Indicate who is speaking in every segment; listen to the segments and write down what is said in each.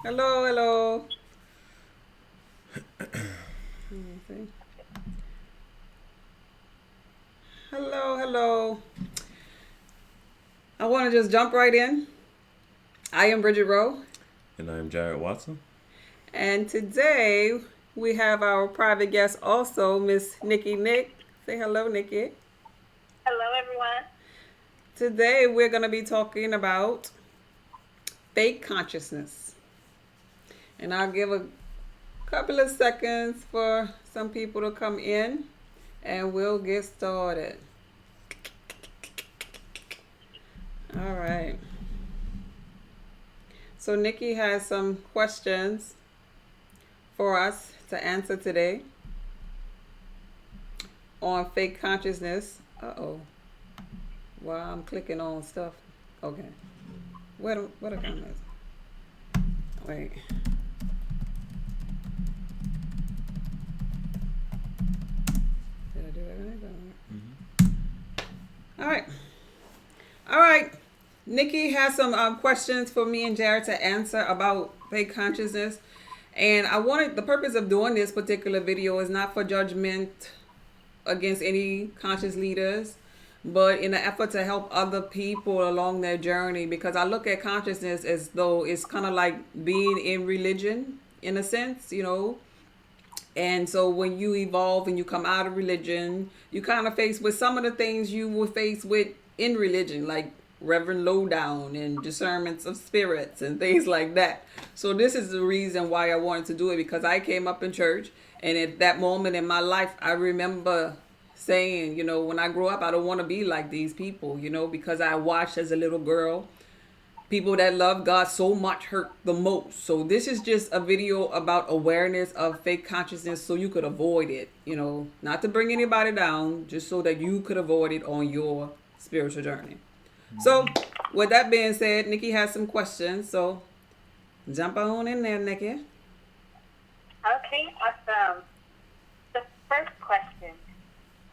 Speaker 1: Hello, hello. Let me see. Hello, hello. I want to just jump right in. I am Bridget Rowe,
Speaker 2: And I'm Jared Watson.
Speaker 1: and today we have our private guest also, Miss Nikki Nick. Say hello, Nikki.
Speaker 3: Hello, everyone.
Speaker 1: Today we're going to be talking about fake consciousness. And I'll give a couple of seconds for some people to come in and we'll get started. All right. So Nikki has some questions for us to answer today on fake consciousness. Uh-oh. Well, I'm clicking on stuff. Okay. What a comments? Wait. Did I do it right? All right. All right. Nikki has some questions for me and Jared to answer about fake consciousness. And the purpose of doing this particular video is not for judgment against any conscious leaders, but in an effort to help other people along their journey. Because I look at consciousness as though it's kind of like being in religion, in a sense, you know. And so when you evolve and you come out of religion, you kind of face with some of the things you will face with in religion, like Reverend Lowdown and discernments of spirits and things like that. So this is the reason why I wanted to do it, because I came up in church, and at that moment in my life, I remember saying, you know, when I grow up, I don't want to be like these people, you know, because I watched as a little girl people that love God so much hurt the most. So this is just a video about awareness of fake consciousness so you could avoid it, you know, not to bring anybody down, just so that you could avoid it on your spiritual journey. So with that being said, Nikki has some questions. So jump on in there, Nikki.
Speaker 3: Okay, awesome. The first question,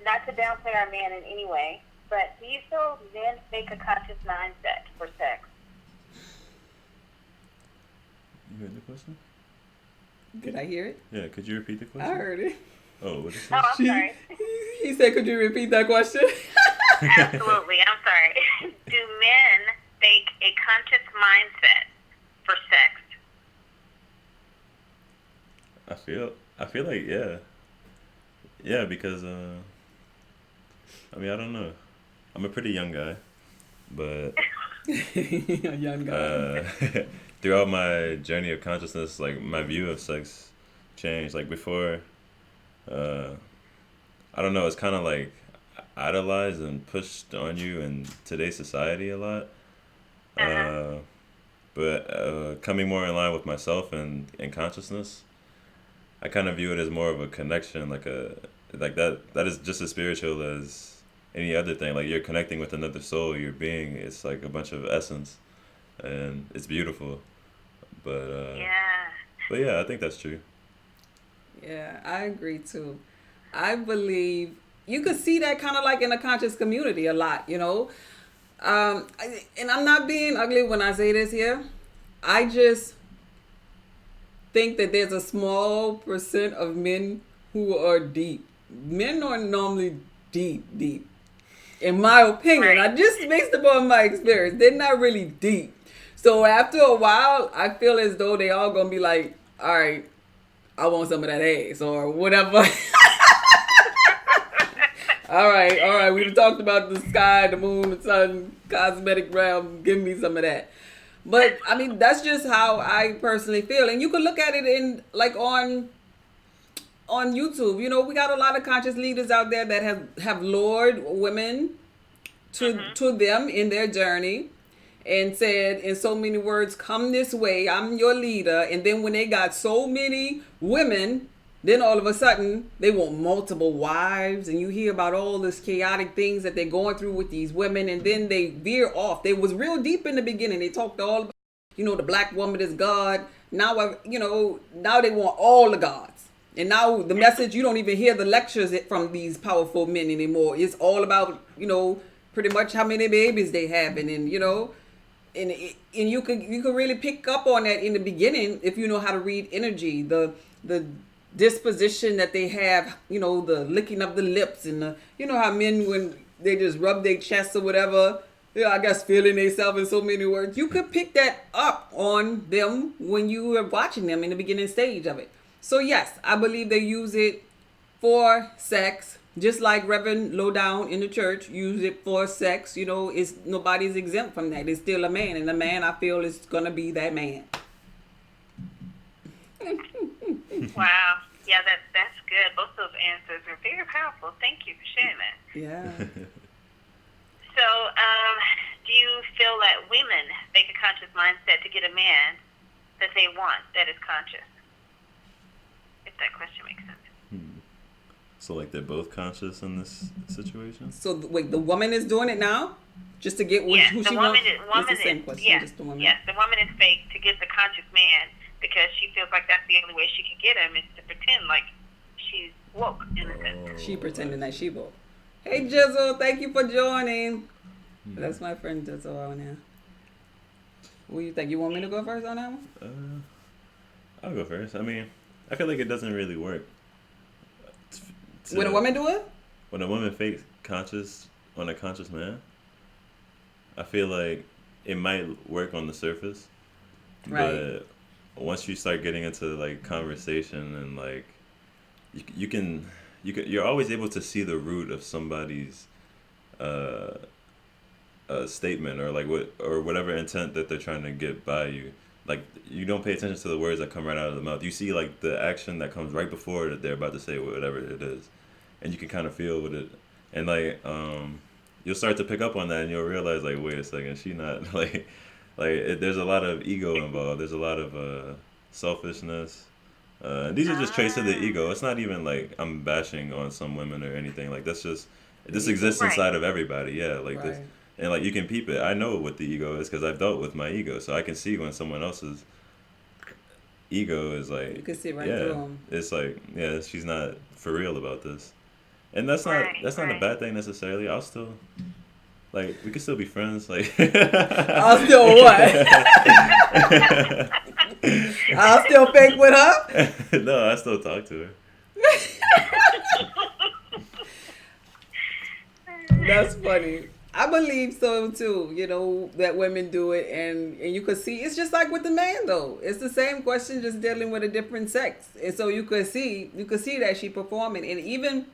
Speaker 3: not to downplay our man in any way, but do you feel men fake a conscious mindset for sex?
Speaker 2: You heard the question?
Speaker 1: Did I hear it?
Speaker 2: Yeah, could you repeat the question?
Speaker 1: I heard it.
Speaker 2: Oh, what did you
Speaker 3: Oh,
Speaker 2: say?
Speaker 3: I'm sorry.
Speaker 1: He said, could you repeat that question?
Speaker 3: Absolutely, I'm sorry. Do men fake a conscious mindset for sex?
Speaker 2: I feel like yeah, because I mean, I don't know. I'm a pretty young guy, but
Speaker 1: A young guy.
Speaker 2: throughout my journey of consciousness, like my view of sex changed. Like before, I don't know. It's kind of like idolized and pushed on you in today's society a lot. Uh, but coming more in line with myself and consciousness, I kind of view it as more of a connection, like that is just as spiritual as any other thing. Like you're connecting with another soul, your being. It's like a bunch of essence, and it's beautiful. But
Speaker 3: Yeah.
Speaker 2: but yeah, I think that's true.
Speaker 1: Yeah, I agree too. I believe you could see that kind of like in the conscious community a lot, you know. And I'm not being ugly when I say this here. I just think that there's a small percent of men who are deep. Men are normally deep. In my opinion, I
Speaker 3: Right.
Speaker 1: just based upon my experience, they're not really deep. So after a while, I feel as though they all gonna be like, all right, I want some of that ass or whatever. All right. We've talked about the sky, the moon, the sun, cosmetic realm. Give me some of that. But I mean, that's just how I personally feel, and you can look at it in like on YouTube. You know, we got a lot of conscious leaders out there that have lured women to them in their journey and said in so many words, come this way, I'm your leader. And then when they got so many women, then all of a sudden they want multiple wives, and you hear about all this chaotic things that they're going through with these women, and then they veer off. They was real deep in the beginning. They talked all about, you know, the black woman is God. Now, now they want all the gods. And now the message, you don't even hear the lectures from these powerful men anymore. It's all about, you know, pretty much how many babies they having, and, you know, and you could really pick up on that in the beginning if you know how to read energy, the disposition that they have, the licking of the lips, and how men, when they just rub their chest or whatever, I guess feeling themselves in so many words, you could pick that up on them when you were watching them in the beginning stage of it. So yes, I believe they use it for sex, just like Reverend Lowdown in the church use it for sex. Nobody's exempt from that. It's still a man, and the man, I feel, is gonna be that man.
Speaker 3: Wow. Yeah, that's good. Both those answers are very powerful. Thank you for sharing that.
Speaker 1: Yeah.
Speaker 3: So, do you feel that women make a conscious mindset to get a man that they want that is conscious? If that question makes sense.
Speaker 2: So, like, they're both conscious in this situation?
Speaker 1: So, wait, the woman is doing it now? Just to get who she wants? It's the same question,
Speaker 3: yes,
Speaker 1: just the woman.
Speaker 3: Yes, the woman is fake to get the conscious man because she feels like that's the only way she can get him is to pretend like she's woke, in a sense.
Speaker 1: She pretending that she woke. Hey, Jizzle, thank you for joining. That's my friend Jizzle on there. What do you think? You want me to go first on that one?
Speaker 2: I'll go first. I mean, I feel like it doesn't really work.
Speaker 1: When a woman do it?
Speaker 2: When a woman fakes conscious on a conscious man, I feel like it might work on the surface.
Speaker 1: Right.
Speaker 2: But once you start getting into like conversation and like you're always able to see the root of somebody's statement or like whatever intent that they're trying to get by you. Like, you don't pay attention to the words that come right out of the mouth. You see like the action that comes right before that they're about to say whatever it is, and you can kind of feel with it, and like you'll start to pick up on that, and you'll realize like, wait a second, she not there's a lot of ego involved. There's a lot of selfishness. These are just traits of the ego. It's not even like I'm bashing on some women or anything. Like, this exists inside of everybody. Yeah, like this. And like, you can peep it. I know what the ego is because I've dealt with my ego, so I can see when someone else's ego is like.
Speaker 1: You can see right through them.
Speaker 2: It's like, yeah, she's not for real about this, and that's not a bad thing necessarily. I'll still, like, we can still be friends. Like,
Speaker 1: I'll still what? I'll still fake with her.
Speaker 2: No, I still talk to her.
Speaker 1: That's funny. I believe so too, that women do it, and you could see it's just like with the man though. It's the same question, just dealing with a different sex. And so you could see that she performing. And even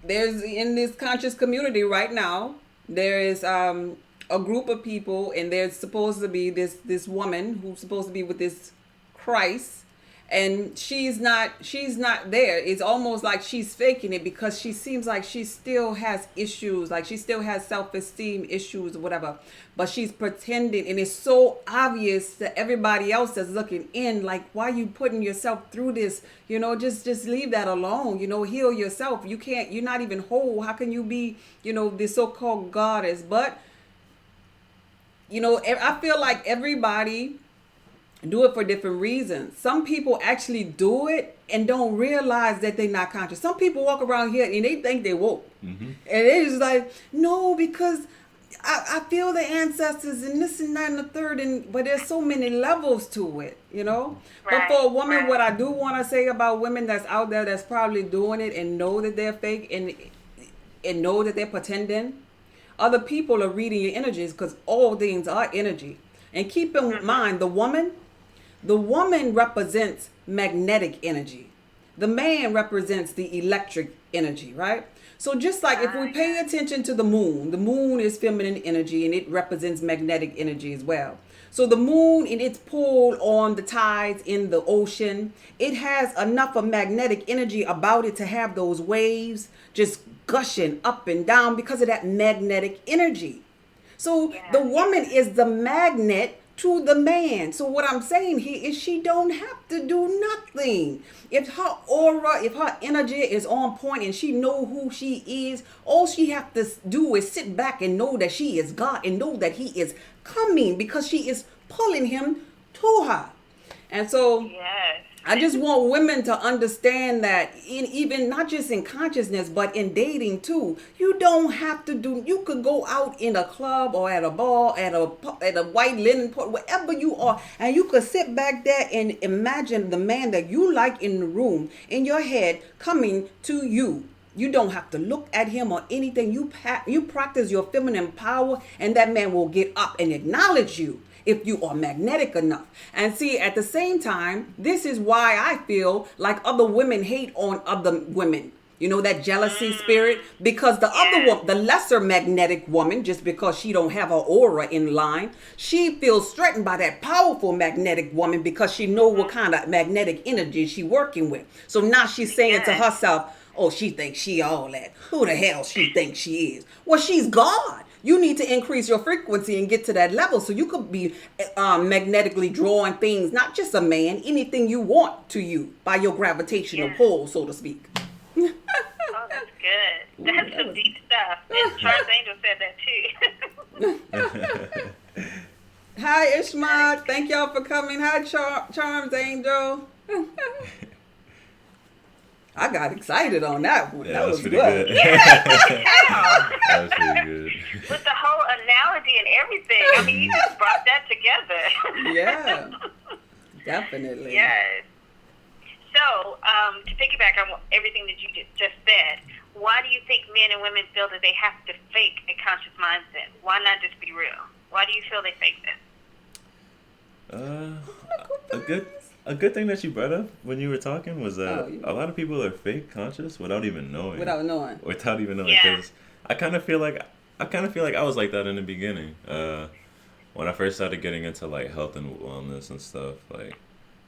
Speaker 1: there's in this conscious community right now, there is a group of people, and there's supposed to be this woman who's supposed to be with this Christ. And she's not there. It's almost like she's faking it because she seems like she still has issues, like she still has self-esteem issues or whatever. But she's pretending, and it's so obvious to everybody else that's looking in, like, why are you putting yourself through this? Just leave that alone. Heal yourself. You're not even whole. How can you be, this so-called goddess? But, I feel like everybody do it for different reasons. Some people actually do it and don't realize that they're not conscious. Some people walk around here and they think they woke. Mm-hmm. And they're just like, no, because I feel the ancestors and this and that and the third. But there's so many levels to it, Right, but for a woman, what I do want to say about women that's out there that's probably doing it and know that they're fake and know that they're pretending, other people are reading your energies because all things are energy. And keep in mind, the woman represents magnetic energy. The man represents the electric energy, right? So just like if we pay attention to the moon is feminine energy and it represents magnetic energy as well. So the moon and its pull on the tides in the ocean, it has enough of magnetic energy about it to have those waves just gushing up and down because of that magnetic energy. So the woman is the magnet to the man. So what I'm saying here is she don't have to do nothing. If her aura, if her energy is on point and she know who she is, all she have to do is sit back and know that she is God and know that he is coming because she is pulling him to her. And so
Speaker 3: Yes.
Speaker 1: I just want women to understand that even not just in consciousness, but in dating too. You don't have to do. You could go out in a club or at a bar, at a white linen port, wherever you are, and you could sit back there and imagine the man that you like in the room in your head coming to you. You don't have to look at him or anything. You practice your feminine power, and that man will get up and acknowledge you if you are magnetic enough. And see, at the same time, this is why I feel like other women hate on other women. You know, that jealousy spirit, because the other one, the lesser magnetic woman, just because she don't have her aura in line, she feels threatened by that powerful magnetic woman because she know what kind of magnetic energy she working with. So now she's saying to herself, oh, she thinks she all that. Who the hell she thinks she is? Well, she's God. You need to increase your frequency and get to that level so you could be magnetically drawing things, not just a man, anything you want to you by your gravitational pull, so to speak.
Speaker 3: Oh, that's good. That's some deep stuff. And Charles Angel said that too.
Speaker 1: Hi, Ishmael. Thank y'all for coming. Hi, Charms Angel. I got excited on that one.
Speaker 2: Yeah,
Speaker 1: that was
Speaker 2: pretty
Speaker 1: good.
Speaker 2: That was pretty good.
Speaker 3: With the whole analogy and everything. I mean, you just brought that together.
Speaker 1: Yeah, definitely.
Speaker 3: Yes. So, to piggyback on everything that you just said, why do you think men and women feel that they have to fake a conscious mindset? Why not just be real? Why do you feel they fake this?
Speaker 2: A good thing that you brought up when you were talking was that a lot of people are fake conscious without even knowing.
Speaker 1: Without knowing.
Speaker 2: Because I kind of feel like I was like that in the beginning. When I first started getting into like health and wellness and stuff, like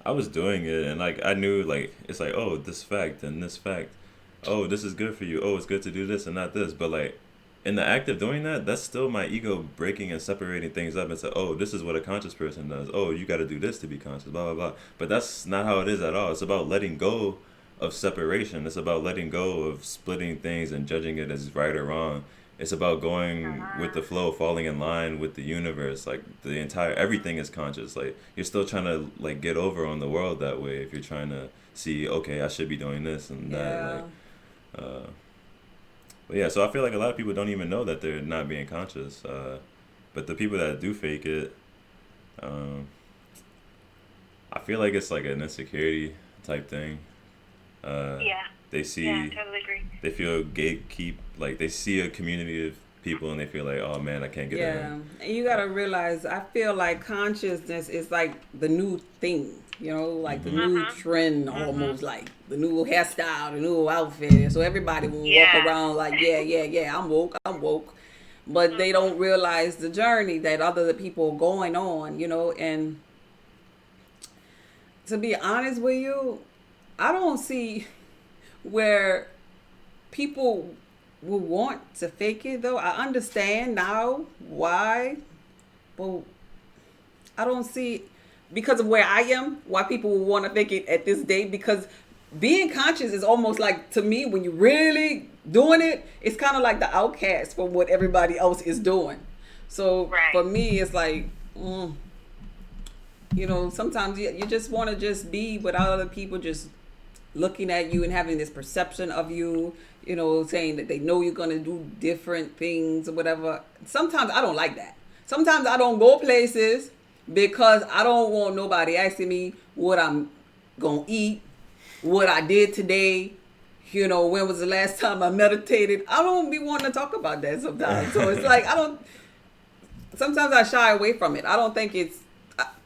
Speaker 2: I was doing it and like I knew like it's like, oh, this fact and this fact. Oh, this is good for you. Oh, it's good to do this and not this. But like in the act of doing that, that's still my ego breaking and separating things up and say, oh, this is what a conscious person does. Oh, you got to do this to be conscious, blah, blah, blah. But that's not how it is at all. It's about letting go of separation. It's about letting go of splitting things and judging it as right or wrong. It's about going with the flow, falling in line with the universe. Like everything is conscious. Like you're still trying to like get over on the world that way. If you're trying to see, okay, I should be doing this and that. Like, but yeah, so I feel like a lot of people don't even know that they're not being conscious. But the people that do fake it, I feel like it's like an insecurity type thing. They see,
Speaker 3: totally agree.
Speaker 2: They feel like they see a community of people and they feel like, oh man, I can't get in.
Speaker 1: Yeah, and you gotta realize, I feel like consciousness is like the new thing, you know, like the new trend, almost like the new hairstyle, the new outfit. And so everybody will walk around like, yeah, I'm woke. But they don't realize the journey that other people are going on, you know. And to be honest with you, I don't see where people will want to fake it, though. I understand now why, but I don't see, because of where I am, why people will want to fake it at this day. Because being conscious is almost like, to me, when you're really doing it, it's kind of like the outcast from what everybody else is doing. So for me, it's like, you know, sometimes you just want to just be without other people just looking at you and having this perception of you, you know, saying that they know you're going to do different things or whatever. Sometimes I don't like that. Sometimes I don't go places because I don't want nobody asking me what I'm going to eat, what I did today, you know, when was the last time I meditated. I don't be wanting to talk about that sometimes. So it's like, sometimes I shy away from it. I don't think it's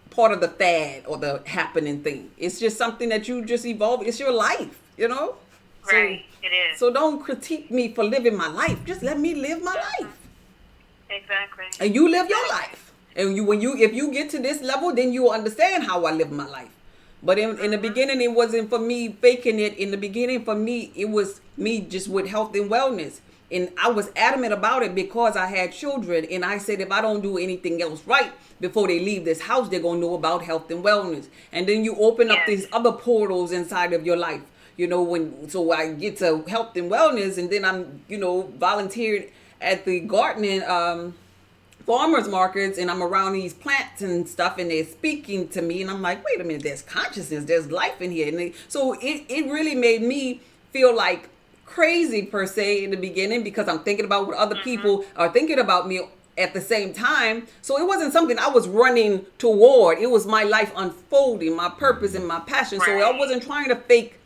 Speaker 1: part of the fad or the happening thing. It's just something that you just evolve. It's your life, you know?
Speaker 3: Right, it is.
Speaker 1: So don't critique me for living my life. Just let me live my life.
Speaker 3: Exactly.
Speaker 1: And you live your life. And if you get to this level, then you will understand how I live my life. But in the beginning, it wasn't for me faking it. In the beginning, for me, it was me just with health and wellness. And I was adamant about it because I had children. And I said, if I don't do anything else right before they leave this house, they're going to know about health and wellness. And then you open up these other portals inside of your life. You know, so I get to health and wellness, and then I'm, you know, volunteered at the gardening farmers markets and I'm around these plants and stuff and they're speaking to me and I'm like, wait a minute, there's consciousness, there's life in here. So it really made me feel like crazy per se in the beginning because I'm thinking about what other people are thinking about me at the same time. So it wasn't something I was running toward. It was my life unfolding, my purpose and my passion. So I wasn't trying to fake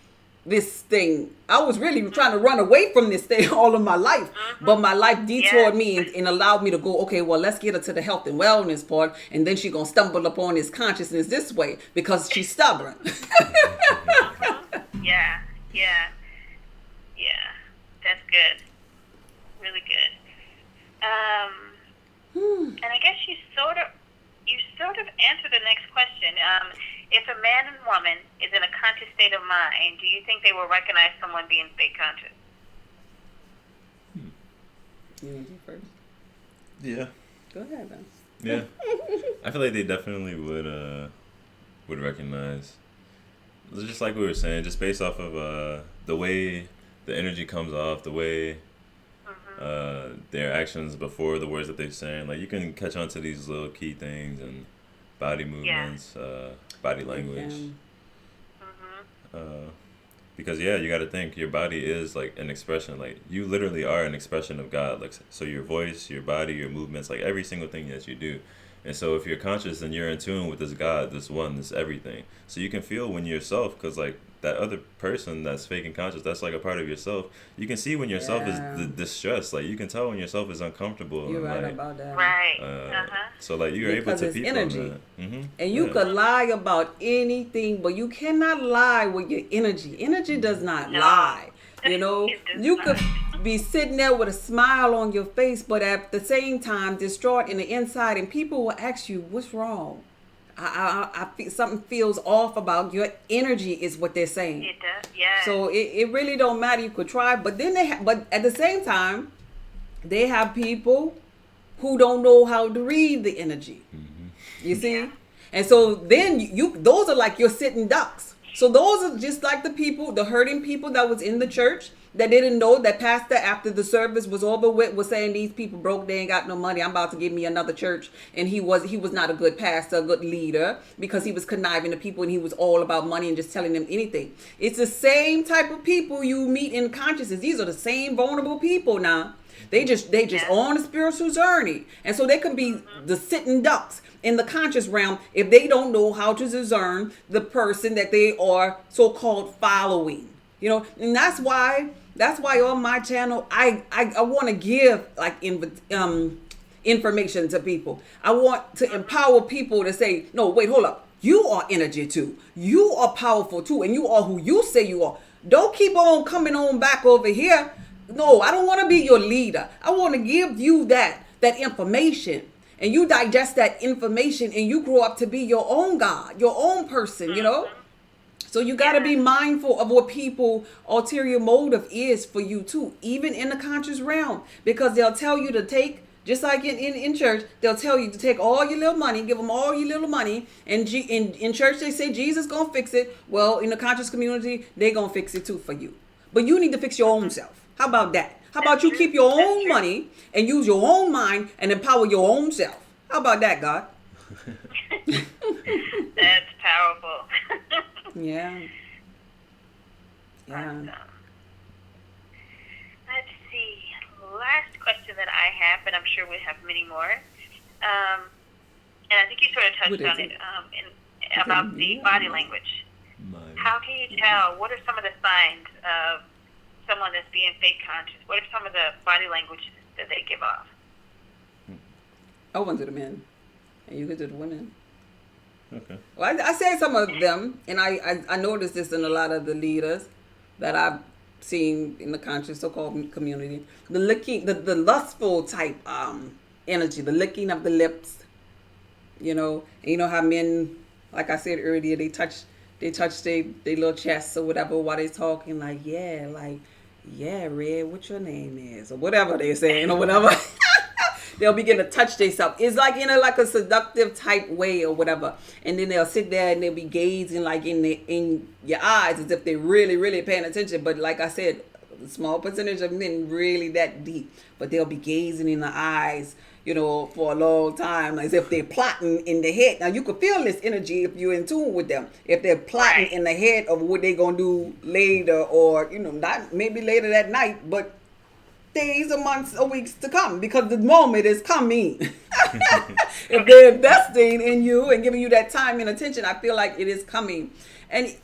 Speaker 1: this thing. I was really trying to run away from this thing all of my life. But my life detoured me and allowed me to go, okay, well, let's get her to the health and wellness part. And then she's going to stumble upon this consciousness this way because she's stubborn.
Speaker 3: Yeah. That's good. Really good. And I guess you sort of answered the next question. If a man and woman is in a conscious state of mind, do you think they will recognize someone being fake conscious?
Speaker 1: You want to go first?
Speaker 2: Yeah.
Speaker 1: Go ahead, then.
Speaker 2: Yeah. I feel like they definitely would recognize. Just like we were saying, just based off of the way the energy comes off, the way their actions before the words that they're saying. Like, you can catch on to these little key things and body movements, body language. Because you got to think your body is like an expression. Like, you literally are an expression of God. Like, so your voice, your body, your movements, like every single thing that you do. And so if you're conscious and you're in tune with this God, this one, this everything, so you can feel when you're yourself, because like that other person that's fake and conscious, that's like a part of yourself. You can see when yourself is distressed. Like, you can tell when yourself is uncomfortable.
Speaker 1: You're right
Speaker 2: like,
Speaker 1: about that.
Speaker 3: Right.
Speaker 2: So like you're
Speaker 1: because
Speaker 2: able to
Speaker 1: it's
Speaker 2: feel
Speaker 1: energy.
Speaker 2: that.
Speaker 1: And you could lie about anything, but you cannot lie with your energy. Energy does not lie. You know, you could be sitting there with a smile on your face, but at the same time distraught in the inside, and people will ask you, what's wrong? I feel something feels off about your energy is what they're saying.
Speaker 3: It does, yeah.
Speaker 1: So it really don't matter. You could try, but then but at the same time, they have people who don't know how to read the energy. You see? And so then those are like your sitting ducks. So those are just like the people, the hurting people that was in the church that didn't know that pastor, after the service was over with, was saying these people broke, they ain't got no money, I'm about to give me another church. And he was not a good pastor, a good leader, because he was conniving to people and he was all about money and just telling them anything. It's the same type of people you meet in consciousness. These are the same vulnerable people now. They just on a spiritual journey. And so they can be the sitting ducks in the conscious realm if they don't know how to discern the person that they are so-called following. You know, and that's why on my channel I want to give like information to people. I want to empower people to say, no, wait, hold up. You are energy too. You are powerful too, and you are who you say you are. Don't keep on coming on back over here. No, I don't want to be your leader. I want to give you that information, and you digest that information, and you grow up to be your own God, your own person, you know? So you got to be mindful of what people ulterior motive is for you too, even in the conscious realm, because they'll tell you to take, just like in church, they'll tell you to take all your little money, give them all your little money. And in church, they say Jesus going to fix it. Well, in the conscious community, they going to fix it too for you. But you need to fix your own self. How about that? How about you keep your own money and use your own mind and empower your own self? How about that, God?
Speaker 3: That's powerful.
Speaker 1: Yeah.
Speaker 3: Awesome. Let's see. Last question that I have, but I'm sure we have many more. And I think you sort of touched on it about the body language. How can you tell? What are some of the signs of someone that's being fake conscious? What are some of the body language that they give off?
Speaker 1: I went to the men, and you go to the women.
Speaker 2: Okay.
Speaker 1: Well, I said some of them, and I noticed this in a lot of the leaders that I've seen in the conscious so-called community. The licking, the lustful type energy, the licking of the lips, you know. And you know how men, like I said earlier, they touch their little chests or whatever while they're talking, like, yeah, Red, what your name is, or whatever they're saying, or whatever. They'll begin to touch themselves. It's like like a seductive type way or whatever. And then they'll sit there and they'll be gazing like in your eyes as if they're really, really paying attention. But like I said, a small percentage of men really that deep. But they'll be gazing in the eyes, for a long time, as if they're plotting in the head. Now, you could feel this energy if you're in tune with them. If they're plotting in the head of what they're going to do later, or, not maybe later that night, but days or months or weeks to come, because the moment is coming. If they're investing in you and giving you that time and attention, I feel like it is coming. And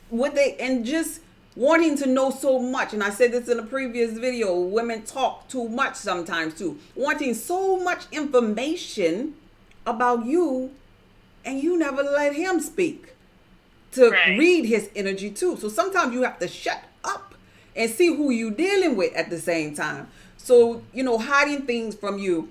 Speaker 1: just wanting to know so much, and I said this in a previous video, women talk too much sometimes too, wanting so much information about you, and you never let him speak to read his energy too. So sometimes you have to shut up and see who you dealing with at the same time. So, hiding things from you,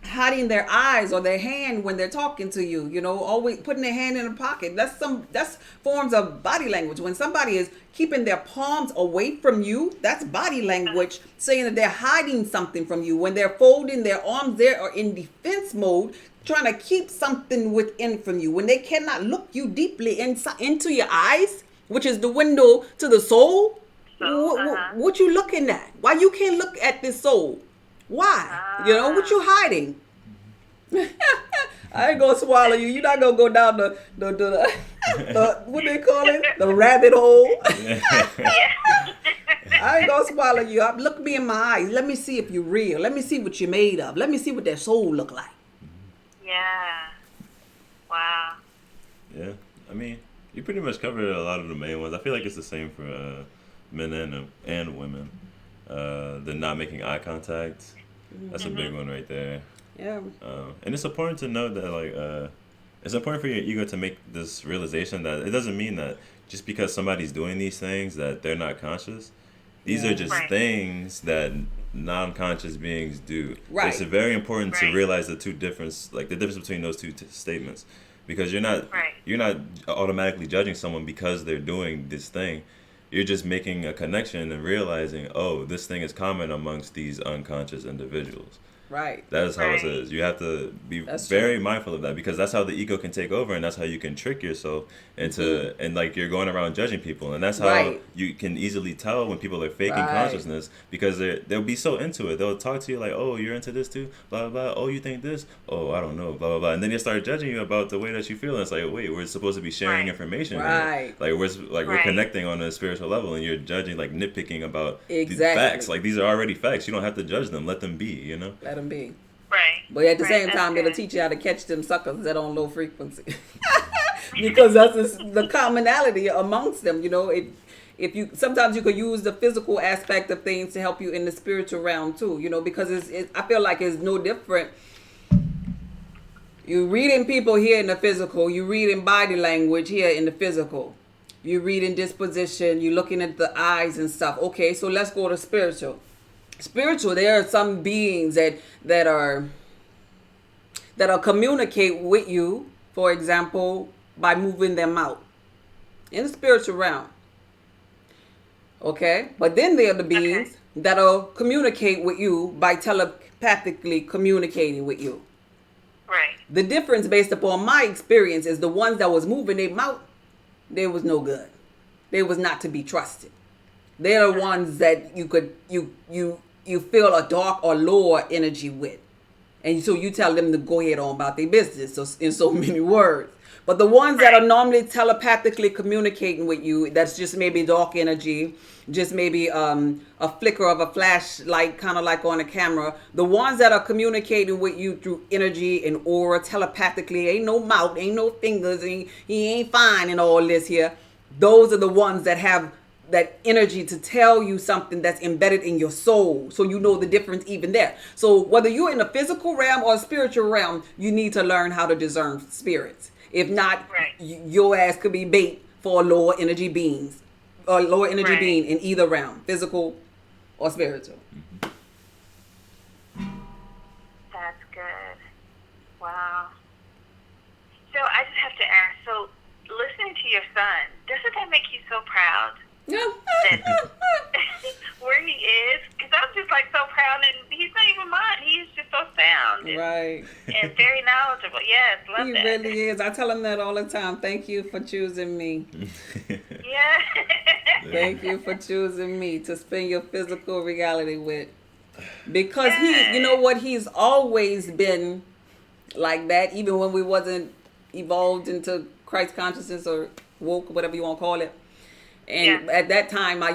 Speaker 1: hiding their eyes or their hand when they're talking to you, always putting their hand in a pocket. That's forms of body language. When somebody is keeping their palms away from you, that's body language saying that they're hiding something from you. When they're folding their arms, they are in defense mode, trying to keep something within from you. When they cannot look you deeply into your eyes, which is the window to the soul, what you looking at? Why you can't look at this soul? Why? What you hiding? I ain't gonna swallow you. You're not gonna go down the what they call it? The rabbit hole. I ain't gonna swallow you. Look me in my eyes. Let me see if you're real. Let me see what you're made of. Let me see what that soul look like.
Speaker 3: Yeah. Wow.
Speaker 2: Yeah. I mean, you pretty much covered a lot of the main ones. I feel like it's the same for men and women. The not making eye contact. That's a big one right there.
Speaker 1: Yeah.
Speaker 2: And it's important to know that it's important for your ego to make this realization that it doesn't mean that just because somebody's doing these things that they're not conscious. These are just things that non-conscious beings do.
Speaker 1: Right.
Speaker 2: It's very important to realize the difference between those two statements, because you're not automatically judging someone because they're doing this thing. You're just making a connection and realizing, oh, this thing is common amongst these unconscious individuals.
Speaker 1: Right.
Speaker 2: That is how it is. You have to be very mindful of that, because that's how the ego can take over, and that's how you can trick yourself into, and like you're going around judging people, and that's how you can easily tell when people are faking consciousness, because they'll be so into it. They'll talk to you like, oh, you're into this too, blah, blah, blah. Oh, you think this? Oh, I don't know, blah, blah, blah. And then they start judging you about the way that you feel, and it's like, wait, we're supposed to be sharing information.
Speaker 1: Right.
Speaker 2: Like we're connecting on a spiritual level, and you're judging, like nitpicking about these facts. Like these are already facts. You don't have to judge them. Let them be,
Speaker 1: Let them be.
Speaker 3: Right.
Speaker 1: But at the same time, it'll teach you how to catch them suckers that on low frequency. Because that's the commonality amongst them. If you sometimes you could use the physical aspect of things to help you in the spiritual realm too. Because I feel like it's no different. You reading people here in the physical. You reading body language here in the physical. You reading disposition. You looking at the eyes and stuff. Okay, so let's go to spiritual. Spiritual, there are some beings that are communicate with you, for example, by moving their mouth in the spiritual realm. Okay, but then there are the beings that'll communicate with you by telepathically communicating with you.
Speaker 3: Right.
Speaker 1: The difference, based upon my experience, is the ones that was moving their mouth, they was no good. They was not to be trusted. They're the ones that you feel a dark or lower energy with. And so you tell them to go ahead on about their business, so in so many words. But the ones that are normally telepathically communicating with you, that's just maybe dark energy, just maybe a flicker of a flashlight, kind of like on a camera. The ones that are communicating with you through energy and aura telepathically, ain't no mouth, ain't no fingers, he ain't fine and all this here. Those are the ones that have that energy to tell you something that's embedded in your soul, so you know the difference even there. So whether you're in a physical realm or a spiritual realm, you need to learn how to discern spirits. If not, your ass could be bait for lower energy beings, or lower energy being in either realm, physical or spiritual.
Speaker 3: That's good. Wow. So I just have to ask, so listening to your son, doesn't that make you so proud?
Speaker 1: Yeah.
Speaker 3: Where he is, because I'm just like so proud, and he's not even mine. He's just so sound, and very knowledgeable. Yes, love that.
Speaker 1: He really is. I tell him that all the time. Thank you for choosing me.
Speaker 3: Yeah.
Speaker 1: Thank you for choosing me to spend your physical reality with. Because he, you know what, he's always been like that, even when we wasn't evolved into Christ consciousness or woke, whatever you want to call it. And at that time, I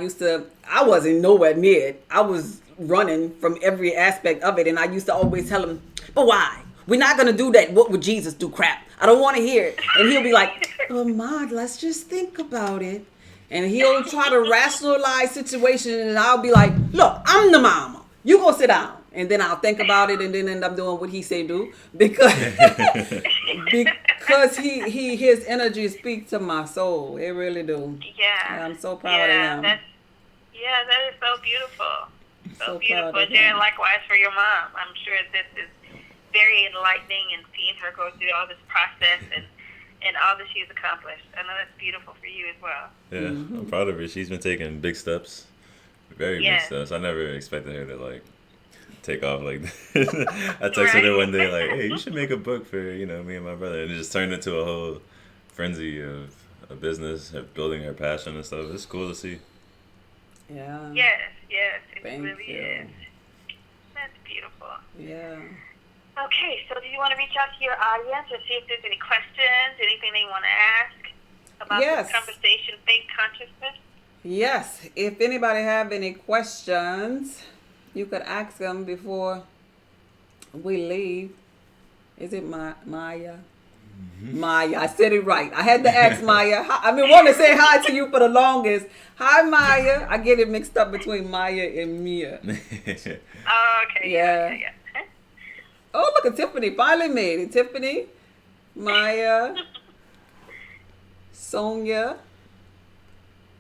Speaker 1: wasn't nowhere near it. I was running from every aspect of it. And I used to always tell him, but why? We're not going to do that. What would Jesus do? Crap. I don't want to hear it. And he'll be like, well, Ma, let's just think about it. And he'll try to rationalize situations. And I'll be like, look, I'm the mama. You go sit down. And then I'll think about it and then end up doing what he say do. Because his energy speaks to my soul. It really do.
Speaker 3: Yeah.
Speaker 1: And I'm so proud of him.
Speaker 3: That is so beautiful. So beautiful.
Speaker 1: Proud of
Speaker 3: And
Speaker 1: him.
Speaker 3: likewise for your mom. I'm sure this is very enlightening, and seeing her go through all this process and all that she's accomplished. I know that's beautiful for you as well.
Speaker 2: Yeah, I'm proud of her. She's been taking big steps. Very big steps. I never expected her to, like, take off like this. I texted her one day, like, hey, you should make a book for, me and my brother. And it just turned into a whole frenzy of a business, of building her passion and stuff. It's cool to see.
Speaker 1: Yeah.
Speaker 3: Yes, it
Speaker 1: Thank
Speaker 3: really
Speaker 1: you.
Speaker 3: is. That's beautiful.
Speaker 1: Yeah.
Speaker 3: Okay, so do you want to reach out to your audience or see if there's any questions, anything they want to ask about this conversation, fake consciousness?
Speaker 1: Yes. If anybody have any questions, you could ask them before we leave. Is it Maya? Mm-hmm. Maya. I said it right. I had to ask Maya. I've been wanting to say hi to you for the longest. Hi, Maya. I get it mixed up between Maya and Mia.
Speaker 3: Oh, okay. Yeah.
Speaker 1: Oh, look at Tiffany. Finally made it. Tiffany, Maya, Sonia.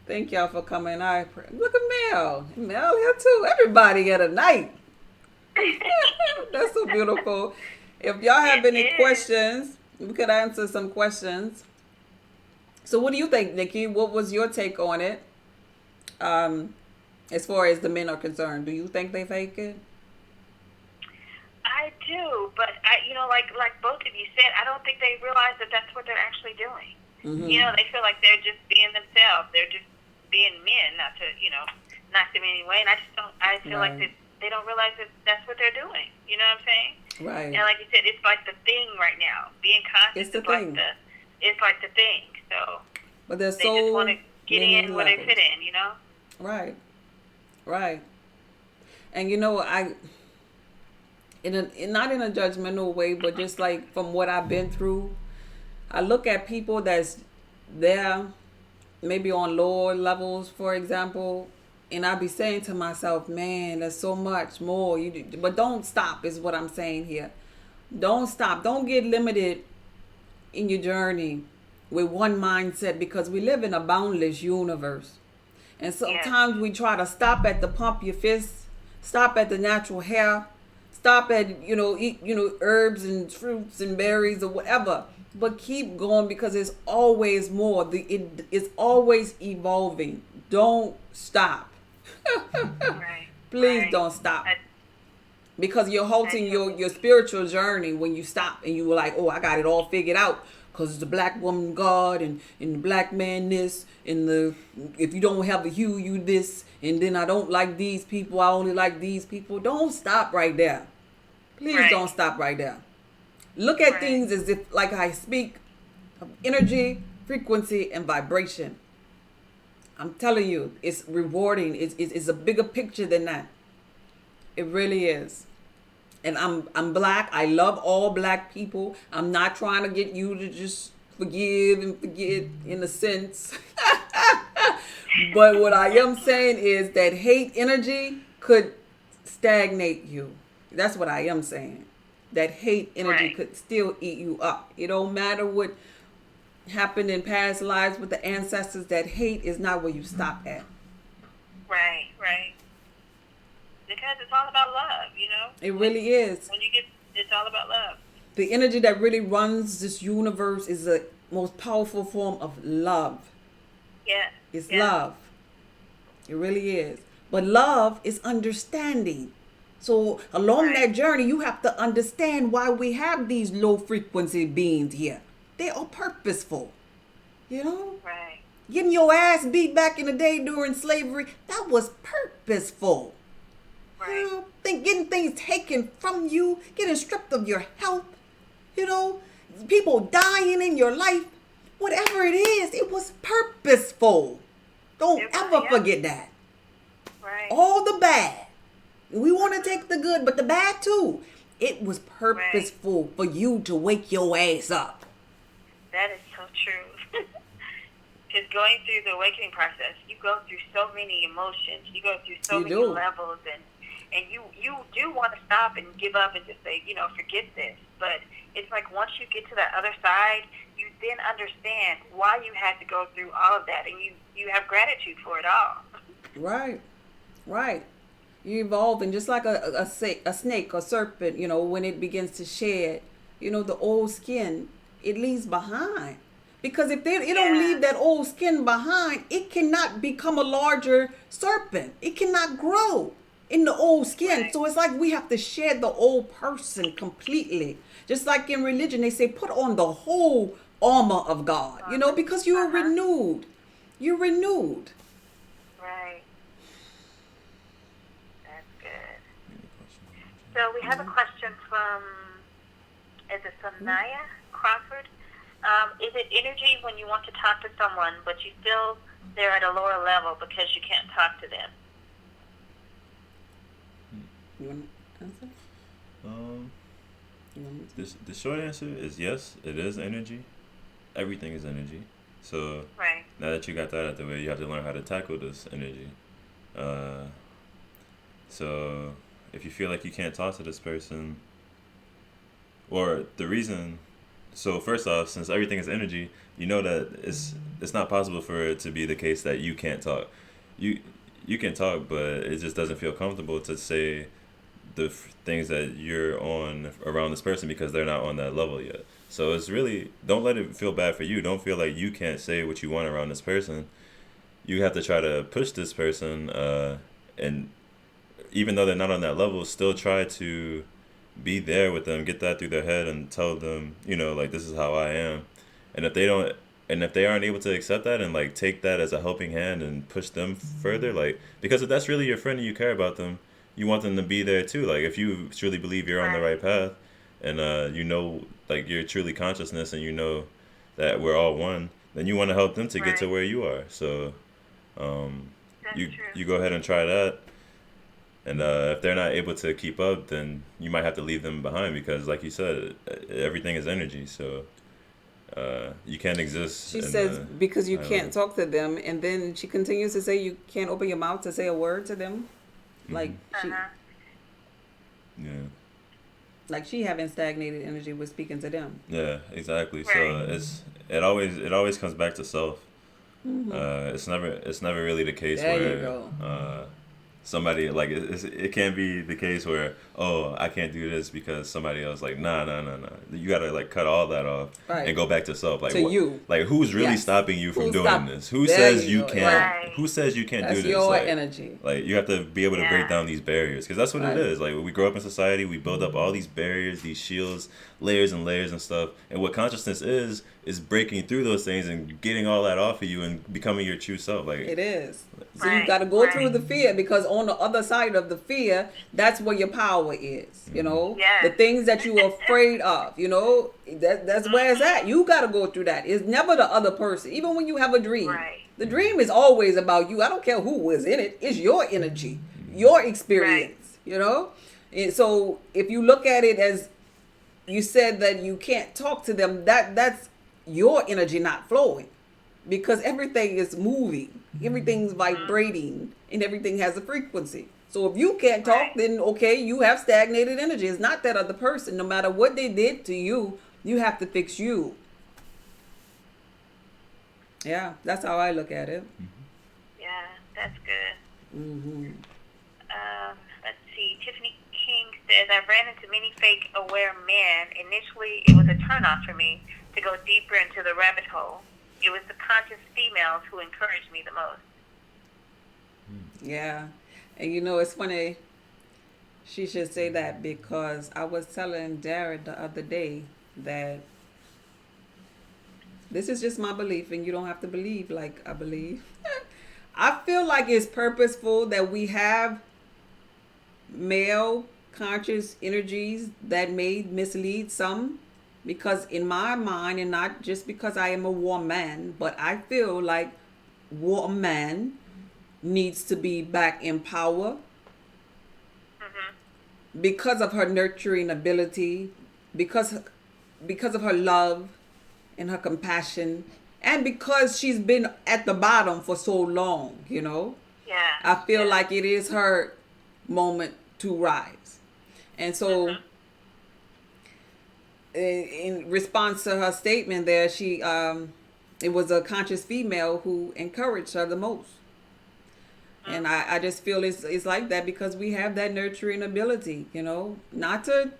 Speaker 1: Thank y'all for coming. Look at Mel. Mel here too. Everybody here tonight. That's so beautiful. If y'all have any questions, we could answer some questions. So what do you think, Nikki? What was your take on it? As far as the men are concerned, do you think they fake it?
Speaker 3: I do, but like both of you said, I don't think they realize that that's what they're actually doing.
Speaker 1: Mm-hmm.
Speaker 3: They feel like they're just being themselves. They're just being men, not to knock them anyway. And I feel like they don't realize that that's what they're doing. You know what I'm saying?
Speaker 1: Right.
Speaker 3: And like you said, it's like the thing right now. Being conscious
Speaker 1: It's the
Speaker 3: is
Speaker 1: thing.
Speaker 3: It's like the thing. So
Speaker 1: But they
Speaker 3: just want to get in where they fit in.
Speaker 1: Right. And not in a judgmental way, but just like from what I've been through, I look at people that's there, maybe on lower levels, for example, and I be saying to myself, man, there's so much more you do. But don't stop is what I'm saying here. Don't stop. Don't get limited in your journey with one mindset, because we live in a boundless universe. And sometimes we try to stop at the pump your fist, stop at the natural hair, stop at, eat, herbs and fruits and berries or whatever. But keep going, because it's always more. It's always evolving. Don't stop. Please don't stop. Because you're halting your spiritual journey when you stop and you were like, oh, I got it all figured out. Because the black woman God and the black man this, and if you don't have a hue, you this, and then I don't like these people, I only like these people. Don't stop right there. Please don't stop right there. Look at things as if, like I speak of energy, frequency, and vibration. I'm telling you, it's rewarding. It's a bigger picture than that. It really is. And I'm black. I love all black people. I'm not trying to get you to just forgive and forget in a sense. But what I am saying is that hate energy could stagnate you. That's what I am saying. That hate energy could still eat you up. It don't matter what happened in past lives with the ancestors. That hate is not where you stop at.
Speaker 3: Right. Because it's all about love,
Speaker 1: It really is.
Speaker 3: It's all about love.
Speaker 1: The energy that really runs this universe is the most powerful form of love.
Speaker 3: Yeah.
Speaker 1: It's love. It really is. But love is understanding. So along that journey, you have to understand why we have these low frequency beings here. They are purposeful.
Speaker 3: Right.
Speaker 1: Getting your ass beat back in the day during slavery, that was purposeful. You know, getting things taken from you, getting stripped of your health, you know, people dying in your life. Whatever it is, it was purposeful. Don't ever forget that.
Speaker 3: Right.
Speaker 1: All the bad. We want to take the good, but the bad too. It was purposeful for you to wake your ass up.
Speaker 3: That is so true. Because going through the awakening process, you go through so many emotions. You go through so many levels, and you do want to stop and give up and just say, forget this. But it's like once you get to that other side, you then understand why you had to go through all of that, and you have gratitude for it all.
Speaker 1: Right. You evolve, and just like a snake or serpent, when it begins to shed, the old skin, it leaves behind. Because if it don't leave that old skin behind, it cannot become a larger serpent. It cannot grow in the old skin. So it's like we have to shed the old person completely. Just like in religion, they say, put on the whole armor of God, because you're renewed. You're renewed.
Speaker 3: Right. That's good. So we have a question from, is it Sanaya Crawford? Is it energy when you want to talk to someone, but you still they're at a lower level because you can't talk to them?
Speaker 1: You want to answer?
Speaker 2: The short answer is yes, it is energy. Everything is energy. So now that you got that out of the way, you have to learn how to tackle this energy. So if you feel like you can't talk to this person, or the reason, so first off, since everything is energy, you know that it's not possible for it to be the case that you can't talk. You can talk, but it just doesn't feel comfortable to say the things that you're on around this person because they're not on that level yet. So it's really, don't let it feel bad for you. Don't feel like you can't say what you want around this person. You have to try to push this person, and even though they're not on that level, still try to be there with them, get that through their head and tell them, like, this is how I am. And if they aren't able to accept that and like take that as a helping hand and push them further, like, because if that's really your friend and you care about them, you want them to be there too. Like, if you truly believe you're on the right path, and like, you're truly consciousness, and that we're all one, then you want to help them to get to where you are. So you go ahead and try that. And if they're not able to keep up, then you might have to leave them behind, because like you said, everything is energy. So you can't exist.
Speaker 1: She says because you can't talk to them, and then she continues to say you can't open your mouth to say a word to them. Like like she having stagnated energy with speaking to them.
Speaker 2: Yeah, exactly. So it always comes back to self. It's never really the case where somebody, like, it can't be the case where, oh, I can't do this because somebody else, like, nah. You gotta, like, cut all that off and go back to self. Like,
Speaker 1: to you.
Speaker 2: Like, who's really stopping you from doing this? Who says you can't? Who says you can't do this?
Speaker 1: That's your energy.
Speaker 2: Like, you have to be able to break down these barriers, because that's what it is. Like, when we grow up in society, we build up all these barriers, these shields, layers and layers and stuff. And what consciousness is breaking through those things and getting all that off of you and becoming your true self. Like, it
Speaker 1: is. So you got to go through the fear, because on the other side of the fear, that's where your power is. The things that you are afraid of. That's where it's at. You got to go through that. It's never the other person. Even when you have a dream, the dream is always about you. I don't care who was in it. It's your energy, your experience. And so if you look at it as you said that you can't talk to them, that's your energy not flowing, because everything is moving, everything's vibrating, and everything has a frequency. So if you can't talk, then okay, you have stagnated energy. It's not that other person. No matter what they did to you, you have to fix you. Yeah, that's how I look at it.
Speaker 3: Yeah, that's good. Let's see. Tiffany King says, I ran into many fake aware men. Initially, it was a turnoff for me to go deeper into the rabbit hole. It was the conscious females who encouraged me the most.
Speaker 1: Yeah. And it's funny she should say that, because I was telling Jared the other day that this is just my belief, and you don't have to believe like I believe. I feel like it's purposeful that we have male conscious energies that may mislead some, because in my mind, and not just because I am a woman, but I feel like woman needs to be back in power because of her nurturing ability, because of her love and her compassion, and because she's been at the bottom for so long,
Speaker 3: Yeah.
Speaker 1: I feel like it is her moment to rise. And so in response to her statement there, she it was a conscious female who encouraged her the most. And I just feel it's like that because we have that nurturing ability, not to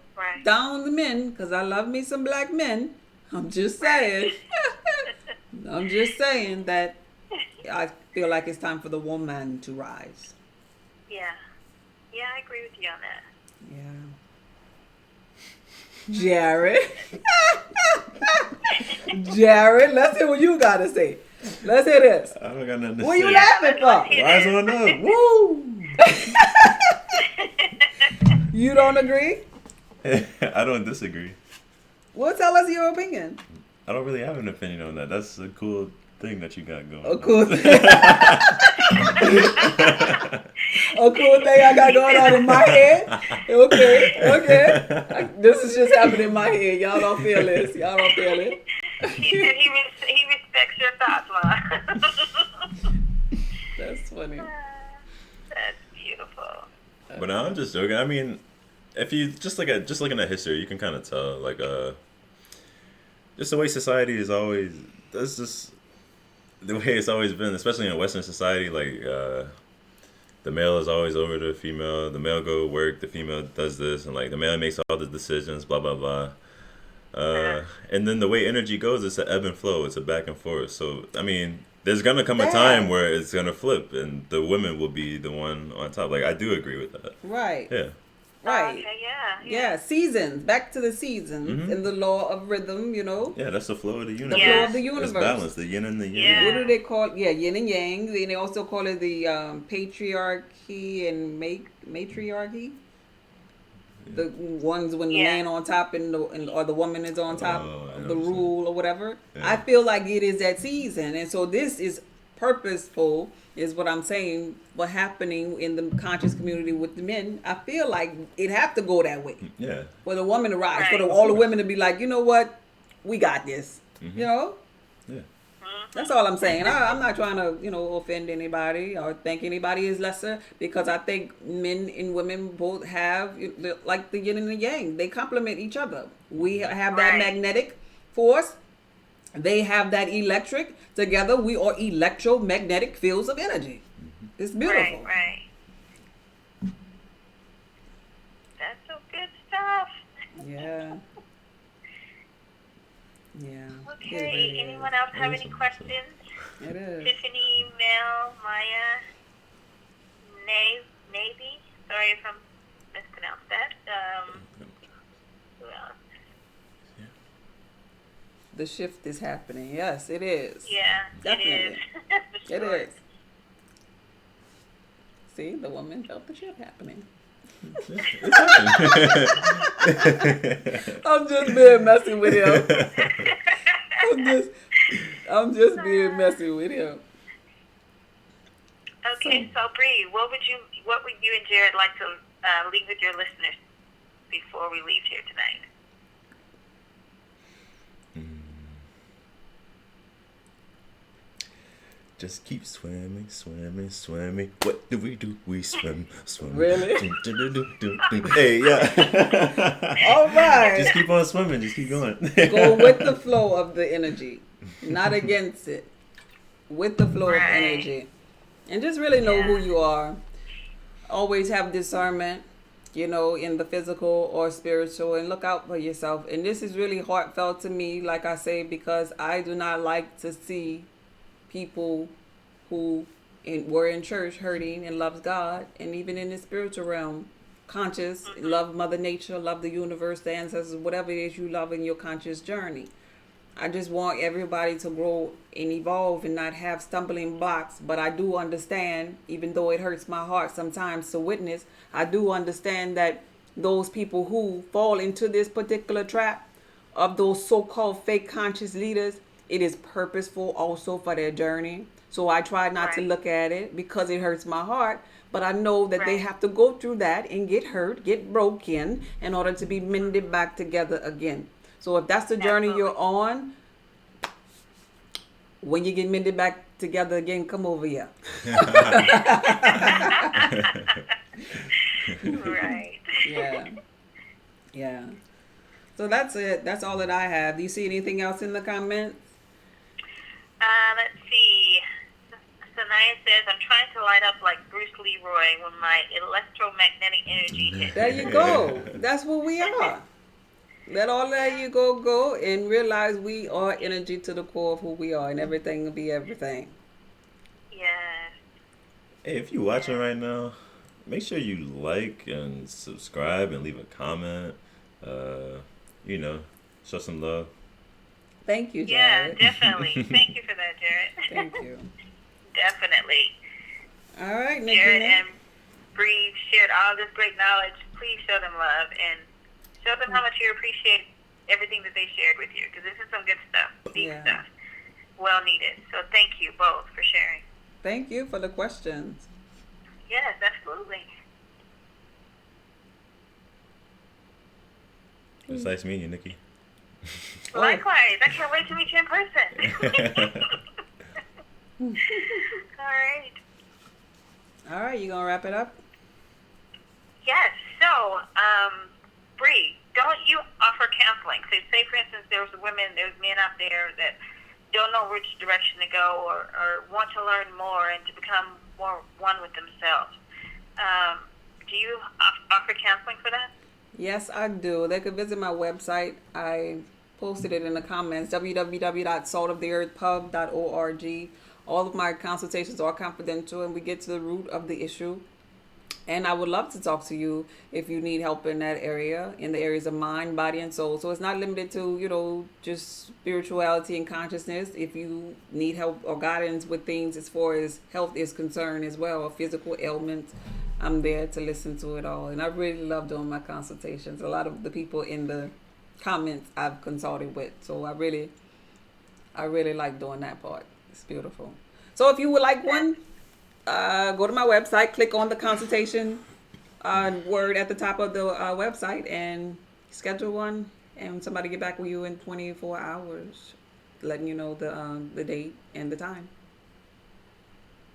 Speaker 1: down the men, because I love me some black men. I'm just saying. I'm just saying that I feel like it's time for the woman to rise.
Speaker 3: Yeah. Yeah, I agree with you on that.
Speaker 1: Yeah. Jared. Jared, let's hear what you got to say. Let's hear this.
Speaker 2: I don't got nothing to
Speaker 1: What
Speaker 2: say.
Speaker 1: you laughing for?
Speaker 2: Rise on up. Woo!
Speaker 1: You don't agree?
Speaker 2: I don't disagree.
Speaker 1: Well, tell us your opinion.
Speaker 2: I don't really have an opinion on that. That's a cool thing that you got going.
Speaker 1: A cool thing. A cool thing I got going on in my head. Okay. This is just happening in my head. Y'all don't feel this. Y'all don't feel it.
Speaker 3: He said he respects your thoughts, Ma.
Speaker 1: That's funny.
Speaker 3: That's beautiful.
Speaker 2: But no, I'm just joking. I mean, if you just looking at history, you can kind of tell, like, just the way society is always. That's just the way it's always been, especially in Western society. Like, the male is always over the female. The male go to work. The female does this, and like the male makes all the decisions. Blah blah blah. And then the way energy goes, it's an ebb and flow. It's a back and forth. So I mean, there's gonna come a time where it's gonna flip, and the women will be the one on top. Like I do agree with that.
Speaker 1: Right.
Speaker 2: Yeah.
Speaker 1: Right.
Speaker 3: Okay,
Speaker 1: Yeah, seasons. Back to the seasons and the law of rhythm,
Speaker 2: Yeah, that's the flow of the universe.
Speaker 1: The flow of the universe.
Speaker 2: It's balance, the yin and the yang.
Speaker 3: Yeah.
Speaker 1: What do they call it? Yeah, yin and yang. And they also call it the patriarchy and matriarchy. The ones when the man on top or the woman is on top of the rule or whatever. Yeah. I feel like it is that season. And so this is purposeful, is what I'm saying, what happening in the conscious community with the men. I feel like it have to go that way. Yeah. For the woman to rise, for all the women to be like, you know what, we got this. Yeah. That's all I'm saying. I'm not trying to, offend anybody or think anybody is lesser, because I think men and women both have, like the yin and the yang. They complement each other. We have that magnetic force. They have that electric. Together, we are electromagnetic fields of energy. It's beautiful.
Speaker 3: Right. That's some good stuff.
Speaker 1: Yeah.
Speaker 3: Okay. Anyone else have any questions?
Speaker 1: It is.
Speaker 3: Tiffany, Mel, Maya, Navy. Sorry if I mispronounced that. Who else?
Speaker 1: The shift is happening. Yes, it is.
Speaker 3: Yeah,
Speaker 1: definitely.
Speaker 3: It is.
Speaker 1: It is. See, the woman felt the shift happening. I'm just being messy with him. I'm just being messy with him.
Speaker 3: Okay, so Bree, what would you and Jared like to leave with your listeners before we leave here tonight?
Speaker 2: Just keep swimming. What do? We swim.
Speaker 1: Really?
Speaker 2: Hey, yeah.
Speaker 1: All right.
Speaker 2: Just keep on swimming. Just keep going.
Speaker 1: Go with the flow of the energy, not against it. With the flow of energy. And just really know who you are. Always have discernment, in the physical or spiritual, and look out for yourself. And this is really heartfelt to me, like I say, because I do not like to see people who were in church hurting and loves God, and even in the spiritual realm, conscious, love Mother Nature, love the universe, the ancestors, whatever it is you love in your conscious journey. I just want everybody to grow and evolve and not have stumbling blocks. But I do understand, even though it hurts my heart sometimes to witness, I do understand that those people who fall into this particular trap of those so-called fake conscious leaders, it is purposeful also for their journey. So I try not to
Speaker 3: Right.
Speaker 1: look at it because it hurts my heart. But I know that they
Speaker 3: Right.
Speaker 1: have to go through that and get hurt, get broken in order to be mended back together again. So if that's the journey
Speaker 3: Absolutely.
Speaker 1: you're on, when you get mended back together again, come over here.
Speaker 3: Right.
Speaker 1: Yeah. Yeah. So that's it. That's all that I have. Do you see anything else in the comments?
Speaker 3: Let's see. Sanaya says, I'm trying to light up like Bruce Leroy when my electromagnetic energy hits.
Speaker 1: There you go. That's what we are. Let all that you go and realize we are energy to the core of who we are, and everything will be everything.
Speaker 3: Yes.
Speaker 2: Hey, if you're watching right now, make sure you like and subscribe and leave a comment. You know, show some love.
Speaker 1: Thank you,
Speaker 3: Yeah,
Speaker 1: Jared.
Speaker 3: definitely. Thank you for that, Jared.
Speaker 1: Thank you.
Speaker 3: Definitely.
Speaker 1: All right, Nikki.
Speaker 3: Jared and Bree shared all this great knowledge. Please show them love and show them how much you appreciate everything that they shared with you, because this is some good stuff, deep
Speaker 1: Yeah.
Speaker 3: stuff, well needed. So thank you both for sharing.
Speaker 1: Thank you for the questions.
Speaker 3: Yes, absolutely.
Speaker 2: It's nice meeting you, Nikki.
Speaker 3: Likewise. I can't wait to meet you in person. All right.
Speaker 1: All right, you gonna wrap it up?
Speaker 3: Yes. So, Bree, don't you offer counseling? So, say for instance, there's men out there that don't know which direction to go, or want to learn more and to become more one with themselves. Do you offer counseling for that?
Speaker 1: Yes, I do. They could visit my website. I posted it in the comments, www.saltoftheearthpub.org. All of my consultations are confidential, and we get to the root of the issue. And I would love to talk to you if you need help in that area, in the areas of mind, body, and soul. So it's not limited to, just spirituality and consciousness. If you need help or guidance with things as far as health is concerned as well, or physical ailments, I'm there to listen to it all. And I really love doing my consultations. A lot of the people in the comments I've consulted with. So I really like doing that part. It's beautiful. So if you would like one, go to my website, click on the consultation word at the top of the website, and schedule one, and somebody get back with you in 24 hours, letting you know the date and the time.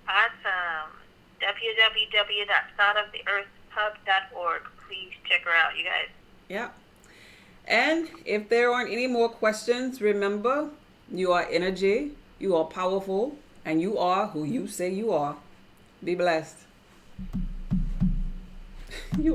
Speaker 3: Awesome. www.saltoftheearthpub.org. Please check her out, you guys.
Speaker 1: Yeah. And if there aren't any more questions, remember, you are energy, you are powerful, and you are who you say you are. Be blessed.